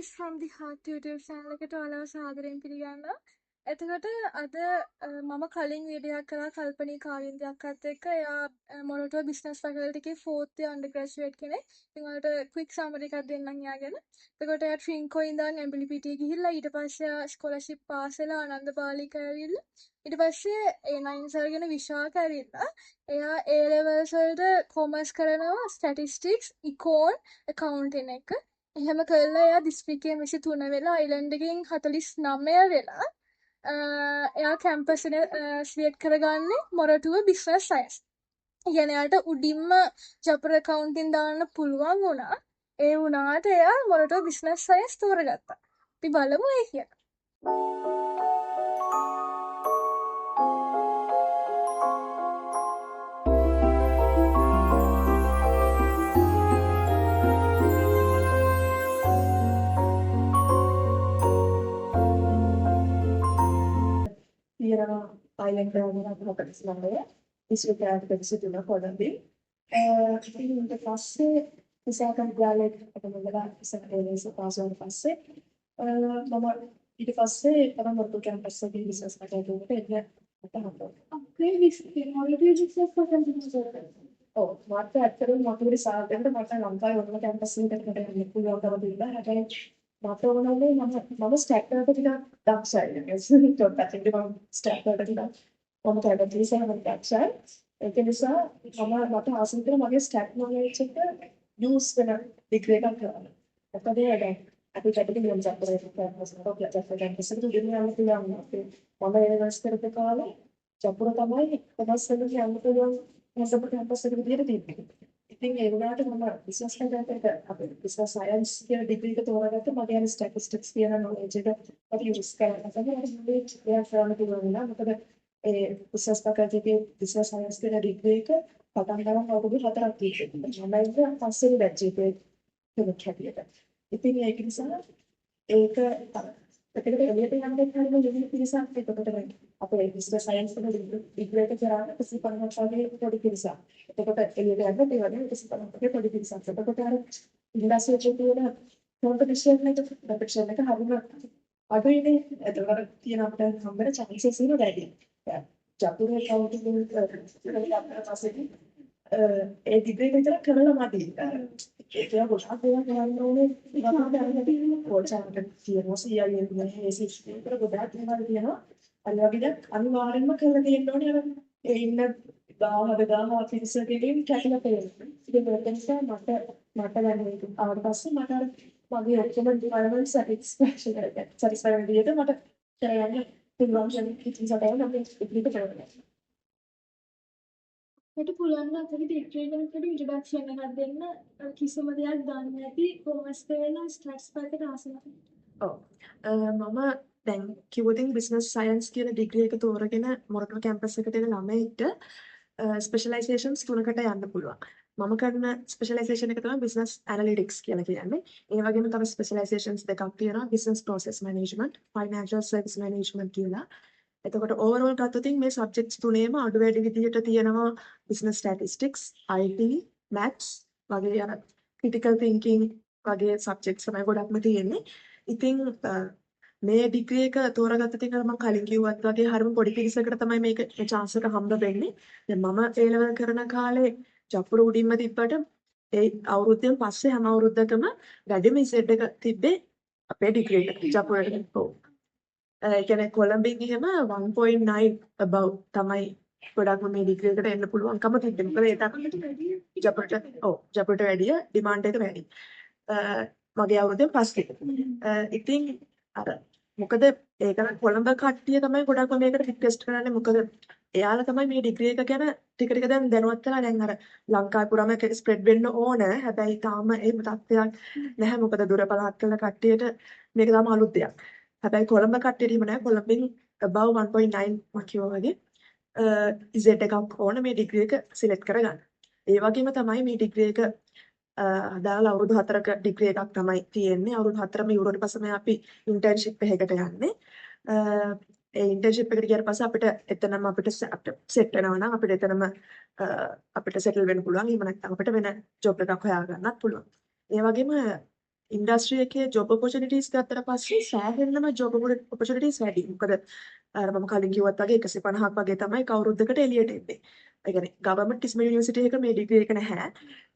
from the Heart YouTube channel එකට ඔයාලව සාදරයෙන් පිළිගන්නවා. එතකොට අද මම කලින් වීඩියෝ එකක් කරා කල්පනී කාවින්දයක්වත් එක්ක. එයා මොරටුව බිස්නස් ෆැකල්ටි එකේ 4th year undergraduate කෙනෙක්. ඉතින් ඔයාලට quick summary එකක් දෙන්නම් යාගෙන. එතකොට එයා ට්‍රින්කෝ ඉඳන් MBPT ගිහිල්ලා ඊට පස්සේ ස්කෝලර්ෂිප් පාස් වෙලා ආනන්ද බාලික ඇවිල්ලා ඊට පස්සේ A9 අරගෙන විශාක ඇවිල්ලා එයා A levels වලට කොමර්ස් කරනවා ස්ටැටිස්ටික්ස් ඉකෝන් accounting එක. එහෙම කළා එයා දිස්ත්‍රික්කයේ 23 වෙලා අයිලන්ඩ් එකෙන් 49 වෙලා එයා කැම්පස් එක සිලෙක්ට් කරගන්නේ මොරටුව බිස්නස් සයන්ස්. يعني එයාට උඩින්ම ජපුර accounting දාන්න පුළුවන් වුණා. ඒ වුණාට එයා මොරටුව බිස්නස් සයන්ස් තෝරගත්තා. අපි බලමු ඒ කියන. තියෙනවා අයිලන්ඩ් එකේ මොකක්ද ස්ලම්බේ විශ්වවිද්‍යාලයක ප්‍රතිශතන කොළඹේ ඉතින් ඊට පස්සේ විසාක විද්‍යාලයට අපමණලා ඉස්සරහේස පාස් වුණා පස්සේ මම ඊට පස්සේ තමයි මොරටු කැම්පස් එකේ බිස්නස් මැනේජ්මන්ට් එකට එන්න හම්බුනේ. අපේ විශ්වවිද්‍යාලයේ බිස්නස් මැනේජ්මන්ට් ඔව් මට ඇත්තටම මොකද සාදෙන්න මට ලංකාවේ වුණ කැම්පස් එකකට යන්න පුළුවන්කම තිබ්බා. හැබැයි මට ඕනනේ මම ස්ටැක් වලට ටිකක් දක්ෂයි. ඒක ටොට් එකේ මම ස්ටැක් වලට ටිකක් මම කැඩගත්තා ඉතින් මම දක්ෂයි. ඒක නිසා මට ආසන්න කරන මගේ ස්ටැක් නොලෙජ් එක යූස් වෙන ඩිග්‍රී එකක් කරන්න. මොකද දැන් අපි කැටි නියම චැප්ටර් එකක් කරනවා චැප්ටර් එකක් ඉස්සරහට දෙන්න යන්න පුළුවන්. මම යුනිවර්සිටි කරපු කාලේ චැප්ටර් තමයි කොමර්ස් වලට යන්න පුළුවන් මොකද කැම්පස් එක විදියට තිබ්බේ. ඉතින් ඒ වුණාට මම බිස්නස් කරකට අපේ බිස්නස් සයන්ස් කියන ඩිග්‍රී එක තෝරාගත්ත මගේ අර ස්ටැටිස්ටික්ස් කියන නොලෙජ් එක අපි යූස් කරලා තමයි නොලෙජ් එයා කරන්න පුළුවන් නා මොකද ඒ බිස්නස් ෆැකල්ටි බිස්නස් සයන්ස් කියන ඩිග්‍රී එක පටන් ගන්න අවුරුදු 4ක් තියෙනවා. මම ඒක පස්සේ බැච් එකේ කෙනෙක් හැටියට. ඉතින් ඒක නිසා ඒක එතකොට එළියට යන්න හරිම යොමු පිරිසක් එතකොට අපේ බිස්නස් සයන්ස් වල ඩිග්‍රී එක කරාට 150 වගේ පොඩි පිරිසක්. එතකොට එළියට යන්න ඒ වගේ 150 වගේ පොඩි පිරිසක්. එතකොට අර ඉන්ඩස්ට්‍රි එකේ තියෙන කොම්පිටිෂන් එක හරිම අඩුයිනේ. එතකොට තියෙන අපිට හම්බෙන chances ඉන්න වැඩි. ජපුරේ කවුන්ටින් ඒ ඩිග්‍රී විතර කරලා මදි. ඒක ගොඩාක් දේවල් කරන්න ඕනේ. ඉතින් පොඩ්ඩක් තියෙනවා CIA කියන්නේ ACC විතර ගොඩාක් දේවල් තියෙනවා. අනිවාර්යයෙන් අනිවාර්යෙන්ම කරලා තියෙන්න ඕනේ අර ඒ ඉන්න 1000 පිරිසකගෙන් කැපිලා තියෙනවා. ඉතින් ඒක නිසා මට දැන් මේක ආවට පස්සේ මට අර මගේ ඔක්කොම ඩිපාර්ට්මන්ට් සැටිස්ෆයි විදියට මට කරගන්න පුළුවන් කෙනෙක් ඉතින් සටහන් නම් ඒක කරනවා. මට පුළුවන් නම් අපිට ඩිග්‍රී එකකට ඉන්ට්‍රොඩක්ෂන් එකක් දෙන්න. කිසිම දෙයක් දන්නේ නැති කොමර්ස් කරන ස්ටැට්ස් පැත්තට ආසන්න. ඔව් මම දැන් කිව්වොතින් බිස්නස් සයන්ස් කියන ඩිග්‍රී එක තෝරගෙන මොරටුව කැම්පස් එකට එන ළමයිට ස්පෙෂලයිසේෂන්ස් තුනකට යන්න පුළුවන්. මම කරන ස්පෙෂලයිසේෂන් එක තමයි බිස්නස් ඇනලිටික්ස් කියලා කියන්නේ. ඒ වගේම තව ස්පෙෂලයිසේෂන්ස් දෙකක් තියෙනවා business process management, financial service management කියලා. එතකොට ඕවරෝල් ගත්තොතින් මේ සබ්ජෙක්ට්ස් තුනේම අඩු වැඩි විදිහට තියෙනවා බිස්නස් ස්ටැටිස්ටික්ස්, IT, මැත්ස් වගේ අර ක්‍රිටිකල් තින්කින් වගේ සබ්ජෙක්ට්ස් තමයි ගොඩක්ම තියෙන්නේ. ඉතින් මේ ඩිග්‍රී එක තෝරාගත්ත තින් අර මම කලින් කිව්වත් වගේ හරිම පොඩි පිරිසකට තමයි මේ chance එක හම්බ වෙන්නේ. දැන් මම A level කරන කාලේ ජපුර උඩින්ම තිබ්බට ඒ අවුරුද්දෙන් පස්සේ හැම අවුරුද්දකම වැඩිම ඉසෙට් එක තිබ්බේ අපේ ඩිග්‍රී එකට ජපුරේ. ඔව්. ඒ කියන්නේ කොළඹින් එහෙම 1.9 above තමයි ගොඩක්ම මේ ඩිග්‍රී එකට එන්න පුළුවන්කම තිබෙන්නේ. මොකද ඒ තරම් ජපුරට වැඩිය ඩිමාන්ඩ් එක වැඩි. මගේ අවුරුද්දෙන් පස්සේ. ඉතින් අර මොකද ඒක කොළඹ කට්ටිය තමයි ගොඩක්ම මේකට රික්වෙස්ට් කරන්නේ. මොකද එයාලා තමයි මේ ඩිග්‍රී එක ගැන ටික ටික දැන් දැනුවත් වෙලා දැන් අර ලංකාවේ පුරාම ඒක ස්ප්‍රෙඩ් වෙන්න ඕන. හැබැයි තාම එහෙම තත්ත්වයක් නැහැ. මොකද දුර පළාත් වල කට්ටියට මේක තාම අලුත් දෙයක්. හැබැයි කොළඹ කට්ටියට එහෙම නැහැ. කොළඹින් above 1.9 මම කිව්වා වගේ Z එකක් ඕන මේ ඩිග්‍රී එක සිලෙක්ට් කරගන්න. ඒ වගේම තමයි මේ ඩිග්‍රී එක දාලා අවුරුදු 4ක ඩිග්‍රී එකක් තමයි තියෙන්නේ. අවුරුදු 4ම ඉවරුවට පස්සේ අපි ඉන්ටර්න්ෂිප් එකකට යන්නේ. ඒ ඉන්ටර්න්ෂිප් එකට ගියාට පස්සේ අපිට එතනම අපිට සෙට් වෙනවා නම් අපිට එතනම අපිට සෙටල් වෙන්න පුළුවන්. එහෙම නැත්නම් අපිට වෙන ජොබ් එකක් හොයාගන්නත් පුළුවන්. ඒ වගේම ඉන්ඩස්ට්‍රි එකේ ජොබ් ඔපොචුනිටිස් ගත්තට පස්සේ සෑහෙන්නම ජොබ් ඔපොචුනිටිස් වැඩි. මොකද අර මම කලින් කිව්වත් වගේ 150ක් වගේ තමයි කවුරුද්දකට එළියට එන්නේ. ඒ කියන්නේ ගවර්න්මන්ට් කිසිම යුනිවර්සිටි එකක මේ ඩිග්‍රී එක නැහැ.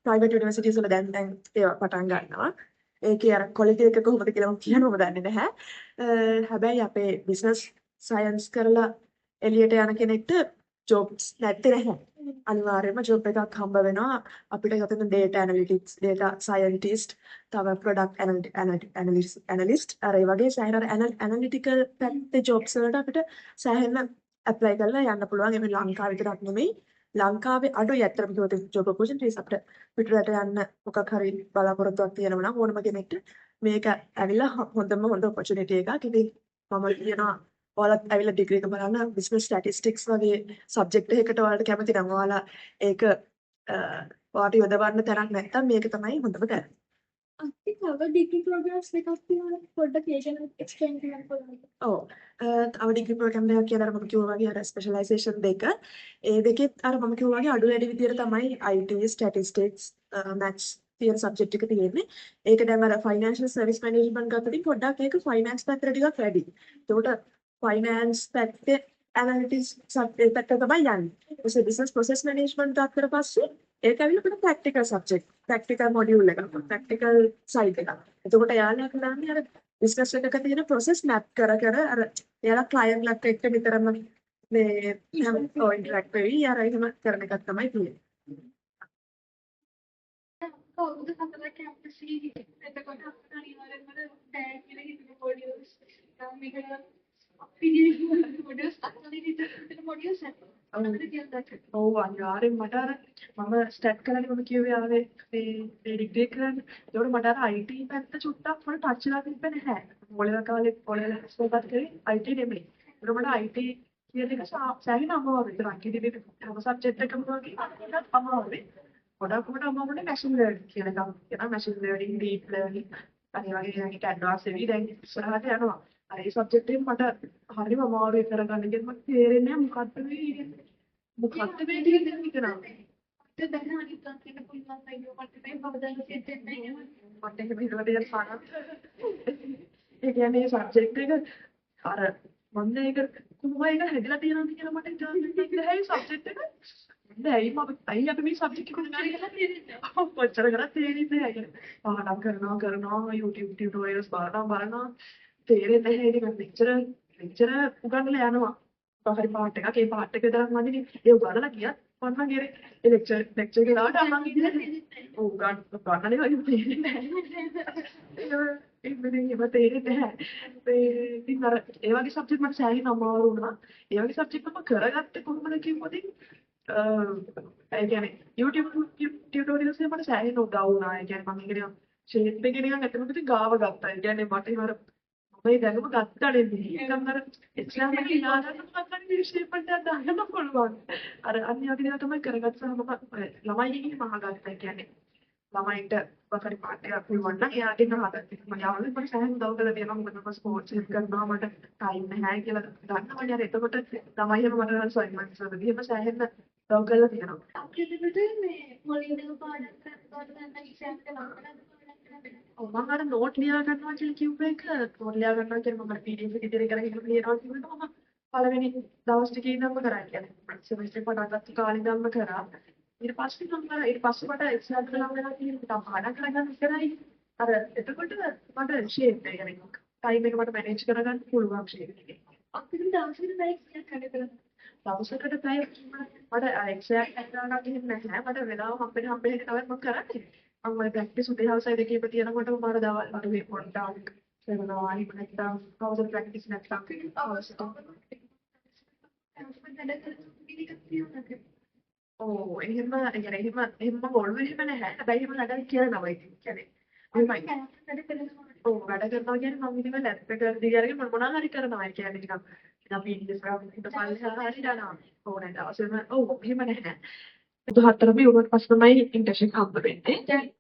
ප්‍රයිවට් යුනිවර්සිටිස් වල දැන් ඒවා පටන් ගන්නවා. ඒකේ අර ක්වොලිටි එක කොහොමද කියලා මම කියන්නම දන්නේ නැහැ. හැබැයි අපේ බිස්නස් සයන්ස් කරලා එළියට යන කෙනෙක්ට ජොබ්ස් නැත්තේ නැහැ. අනිවාර්යයෙන්ම ජොබ් එකක් හම්බ වෙනවා. අපිට ගතන data analytics, data scientist, තව product analyst අර ඒ වගේ සෑහෙන analytical පැත්තේ jobs වලට අපිට සෑහෙන apply කරලා යන්න පුළුවන්. ඒක ලංකාව විතරක් නෙමෙයි. ලංකාවේ අඩුයි ඇත්තටම කිව්වොත් job opportunities අපිට පිටරට යන්න මොකක් හරි බලාපොරොත්තුවක් තියෙනවා නම් ඕනම කෙනෙක්ට මේක ඇවිල්ලා හොඳම හොඳ opportunity එකක්. ඉතින් මම කියනවා ඔයාලත් ඇවිල්ලා ඩිග්‍රී එක බලන්න business statistics වගේ subject එකකට ඔයාලට කැමති නම් ඔයාලා ඒක ඔයාලට යොදවන්න තරක් නැත්නම් මේක තමයි හොඳම තැන. අපි තව ඩිග්‍රී ප්‍රෝග්‍රෑම්ස් දෙකක් තියෙනවා පොඩ්ඩක් ඒක ගැන එක්ස්ප්ලেইন කරන්න පුළුවන්ද? ඔව්. තව ඩිග්‍රී ප්‍රෝග්‍රෑම් දෙකක් කියලා අර මම කිව්වා වගේ අර ස්පෙෂලායිසේෂන් දෙක. ඒ දෙකෙත් අර මම කිව්වා වගේ අඩු වැඩි විදියට තමයි IT, statistics, maths තියෙන සබ්ජෙක්ට් එක තියෙන්නේ. ඒක දැන් අර financial service management ගත්තොත් පොඩ්ඩක් ඒක finance පැත්තට ටිකක් වැඩි. ඒකට finance පැත්තේ analytics සබ්ජෙක්ට් පැත්ත තමයි යන්නේ. ඊට business process management ගත්තට පස්සේ ඒක ඇවිල්ලා පොඩ්ඩක් practical subject, practical module එකක්, practical side එකක්. එතකොට යාළුවා කරන්නේ අර business එකක තියෙන process map කර අර එයාලා client ලක් එක්ක නිතරම මේ interact වෙවි අර එහෙම කරන එකක් තමයි තියෙන්නේ. කවුරුද හතර කැම්පස් එකේ එතකොට අපිට අනිවාර්යෙන්ම ටැග් කියලා හිතන මොඩියුල්ස් මේක මොඩියුල්ස් අතරින් ඉතින් මොඩියුල්ස් ඔව් අනිවාර්යෙන් මට අර මම ස්ටාර්ට් කරන්නේ මම කිව්වේ ආවේ මේ ඩිග්‍රී කරන්න. ඒකට මට අර IT පැත්ත චුට්ටක් මට ටච් වෙලා තිබ්බේ නැහැ. පොළේ කාලේ පොළේ ස්කෝපත් කරේ IT නෙමෙයි. ඒක මට IT කියන එක සෑහෙන අමාරුයි. ඒක අකිදිලි හැම සබ්ජෙක්ට් එකම වගේ අනිත් අමාරුයි. ගොඩක් කොට අමාරුනේ මැෂින් ලර්නින් කියන එක. කියන මැෂින් ලර්නින්, ඩීප් ලර්නින් අනිත් වගේ යන්නේ ඇඩ්වාන්ස් වෙවි දැන් ඉස්සරහට යනවා. අර ඒ සබ්ජෙක්ට් එක මට හරිම අමාරුයි කරගන්න. ඒක මට තේරෙන්නේ නැහැ මොකද්ද මේ මොකක්ද මේ ටික දෙන්නේ කියලා. දැන් අනිත් අන්තිම පුළුවන් අයියෝ මට මේ බබදන් සෙට් වෙන්නේ නැහැ. මට ඒක හිතලා දෙයක් පාන. ඒ කියන්නේ සබ්ජෙක්ට් එක අර මම මේක කොහොමද ඒක හැදලා තියෙනවද කියලා මට හිතන්න බැහැ ඒ සබ්ජෙක්ට් එක. ඇයි අපි මේ සබ්ජෙක්ට් එක කොහොමද කියලා තේරෙන්නේ නැහැ. කොච්චර කරත් තේරෙන්නේ නැහැ. පාඩම් කරනවා YouTube tutorials බලනවා තේරෙන්නේ නැහැ. ඉතින් මෙච්චර උගන්වලා යනවා. හරි පාට් එකක් ඒ පාට් එක විතරක් මදිනේ. ඒ උගන්වලා ගියත් මම ගියේ ඒ ලෙක්චර් එක ලාවට අමන් ඉන්නේ. ඔව් ගන්නනේ වගේ තේරෙන්නේ නැහැ. ඒක මෙතන තේරෙන්නේ නැහැ. ඉතින් අර ඒ වගේ සබ්ජෙක්ට් මට සෑහෙන අමාරු වුණා. ඒ වගේ සබ්ජෙක්ට් මම කරගත්තේ කොහොමද කිව්වොත් ඒ කියන්නේ YouTube tutorials එක මට සෑහෙන උදව් වුණා. ඒ කියන්නේ මම ඉගෙන ෂේප් එක නිකන් අතනකට ගාව ගත්තා. ඒ කියන්නේ මට ඉවර මේ දැනුම ගත්තා නෙමෙයි. ඒකම අර එක්සෑම් එකේ යාදන්න මොකක්ද ෂේප් එකක් දාන්න පුළුවන්. අර අනිත් වගේ දේවල් තමයි කරගත්තාම මම ළමයිගෙන් මහගත්තා. ඒ කියන්නේ ළමයින්ට වකරි පාට් එකක් පුළුවන් නම් එයාගෙන් අහගත්තා. මම යාළුවෙක් මට සෑහෙන උදව් කරලා තියෙනවා. මොකද මම ස්පෝර්ට්ස් එක කරනවා මට ටයිම් නැහැ කියලා දන්නවා. ඊට එතකොට ළමයිම මට අසයින්මන්ට්ස් වලදී එහෙම සෑහෙන උදව් කරලා තියෙනවා. අපිට මේ මොළේ පාඩම් කරනකොට නම් එක්සෑම් එක ලංකඩ මම අර නෝට් ලියා ගන්නවා කියලා කිව්ව එක නෝට් ලියා ගන්නවා කියන්නේ මම PDF එක ඉදිරි කරගෙන ලියනවා කියනකොට මම පළවෙනි දවස් ටිකේ ඉඳන්ම කරා කියන්නේ සෙමිස්ටර් එක පටන් ගත්ත කාලේ ඉඳන්ම කරා ඊට පස්සේ මට එක්සෑම් එක ලඟ වෙලා තියෙන තා පාඩම් කරගන්න ඉස්සරයි අර එතකොට මට ෂේප් එක يعني ටයිම් එක මට මැනේජ් කරගන්න පුළුවන් ෂේප් එකේ අපිට දවසකට පැය කීයක් හරි කරලා දවසකට පැය මට එක්සෑම් එක ගන්න නැහැ මට වෙලාව හම්බෙන්න තමයි මම කරන්නේ මම ප්‍රැක්ටිස් උදේ හවසයි දෙකේම තියෙනකොට මම අර දවල් වල මේ පොඩ්ඩක් කරනවා අනිත් නැත්තම් කවුරුද ප්‍රැක්ටිස් නැත්තම් අවශ්‍යත ඔව් එහෙම ඔළුවේ එහෙම නැහැ හැබැයි එහෙම වැඩක් කියනවා ඉතින් කියන්නේ ඔව් වැඩ කරනවා කියන්නේ මම ඉතින් ලැප් එක දිගාරගෙන මම මොනවා හරි කරනවා ඒ කියන්නේ නිකන් PDF එකක් හිට පල්ලෙහා හරි දානවා ඕනේ දවසෙම ඔව් එහෙම නැහැ හතරම ඉවරට පස්සේ තමයි ඉන්ටර්න්ෂිප් හම්බ වෙන්නේ. දැන්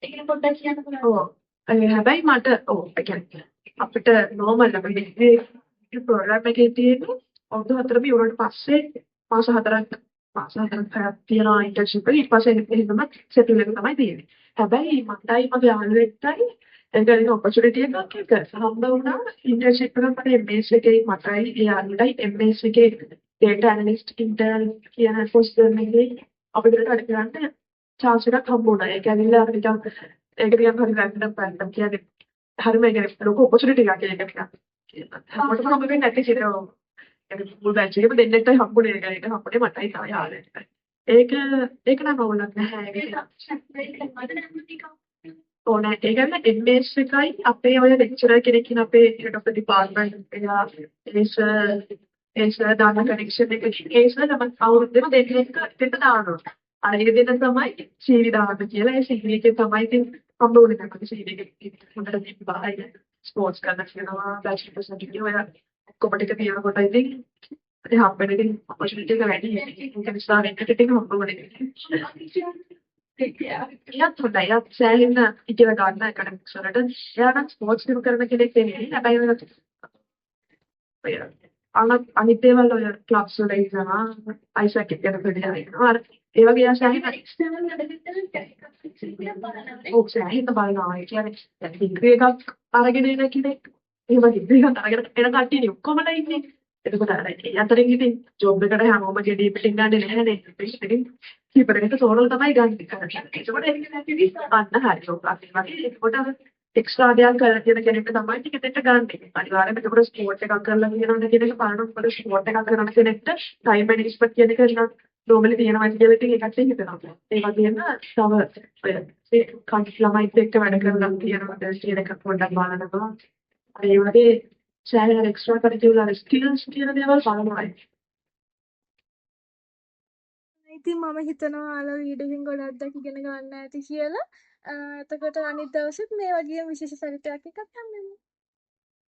ඒක පොඩ්ඩක් කියන්න පුළුවන්. ඔව්. හැබැයි මට ඔව් ඒ කියන්නේ අපිට නෝමල් අපි ඩිග්‍රී ප්‍රෝග්‍රෑම් එකේ තියෙන්නේ අවුරුදු හතරම ඉවරට පස්සේ මාස හතරක් තියෙනවා ඉන්ටර්න්ෂිප් එක. ඊට පස්සේ එහෙමම සෙටල් එක තමයි තියෙන්නේ. හැබැයි මටයි මගේ යාළුවෙක්ටයි ඒක ඉතින් ඔපචුනිටි එකක් එක හම්බ වුණා ඉන්ටර්න්ෂිප් එකක් මට MS එකේ මටයි එයාලටයි MS එකේ data analyst intern කියන පොසිෂන් එකේ අපිට වැඩ කරන්න chance එකක් හම්බ වුණා. ඒක ඇවිල්ලා නිකන් ඒක නිකන් හරි රැන්ඩම් පැත්තක් කියන්නේ හරිම ඒ කියන්නේ ලොකු ඔපචුනිටි එකක් ඒක නිකන්. හැමෝටම හම්බ වෙන්නේ නැති කියලා. ඒක මුල් බැච් එකේම දෙන්නෙක්ටයි හම්බුනේ ඒක. ඒක හම්බුනේ මටයි තව යාළුවෙක්ටයි. ඒක නම් ඕනක් නැහැ ඒක. ඕනෑ ඒ කියන්නේ MS එකයි අපේ ඔය ලෙක්චරර් කෙනෙක් ඉන්න අපේ head of the department එයා ඒස දාන කනෙක්ෂන් එක ඒස තමයි අවුරුද්දෙම දෙකක දෙන්න දානවා. අර ඒ දෙන්න තමයි CV දාන්න කියලා. ඒ CV එකේ තමයි ඉතින් හම්බ වුනේ තමයි CV එකේ හොඳට තිබ්බායි ස්පෝර්ට්ස් කරන්න කියනවා බැච් ප්‍රසන්ටේටිව් ඔය ඔක්කොම ටික තියනකොට ඉතින් ඒ හම්බෙන ඉතින් ඔපචුනිටි එක වැඩි. ඒක නිසා වෙකට ටික හම්බ වුනේ. එයාත් හොඳයි. එයාත් සෑහෙන ඉගෙන ගන්න ඇකඩමික්ස් වලට. එයා නම් ස්පෝර්ට්ස් දිනු කරන කෙනෙක් නෙමෙයි. හැබැයි ඔය අනිත් දේවල් ඔය ක්ලබ්ස් වල ඉන්නවා. අයිසැක් එක ගැන පොඩ්ඩක් හිතනවා. අර ඒ වගේ එයා සෑහෙන ඔව් සෑහෙන බලනවා. ඒ කියන්නේ දැන් ඩිග්‍රී එකක් අරගෙන එන කෙනෙක් එහෙම ඩිග්‍රී එකක් අරගෙන එන කට්ටියනේ ඔක්කොමලා ඉන්නේ. එතකොට අර ඒ අතරින් ඉතින් ජොබ් එකට හැමෝම ගෙඩි පිටින් ගන්නේ නැහැනේ. ඉතින් කීපරකට තෝරලා තමයි ගන්න කරන්නේ. ඒකෝට ඒක නැති නිසා අන්න හරි. ඔව් අපි වගේ ඒකට එක්ස්ට්‍රා දෙයක් කරගෙන කෙනෙක්ට තමයි ටිකට් එක ගන්න. අනිවාර්යයෙන්ම ඒකට ස්පෝර්ට් එකක් කරලා කියනවා කියන එක බලනවා. මොකද ස්පෝර්ට් එකක් කරන කෙනෙක්ට ටයිම් මැනේජ්මන්ට් කියන එක නිකන් නෝමලි තියෙනවා කියලා ඉතින් ඒකට හිතනවා. ඒ වගේම තව ඔය කන්ට්‍රි ළමයිත් එක්ක වැඩ කරලා තියෙනවා කියන එක පොඩ්ඩක් බලනවා. ඒ වගේ සෑහෙන එක්ස්ට්‍රා කරිකියුලර් ස්කිල්ස් කියන දේවල් බලනවා. ඉතින් මම හිතනවා ඔයාලා වීඩියෝ එකෙන් ගොඩක් දෙයක් ඉගෙන ගන්න ඇති කියලා. එතකොට අනිත් දවසෙත් මේ වගේ විශේෂ චරිතයක් එක්කත් හම්බෙමු.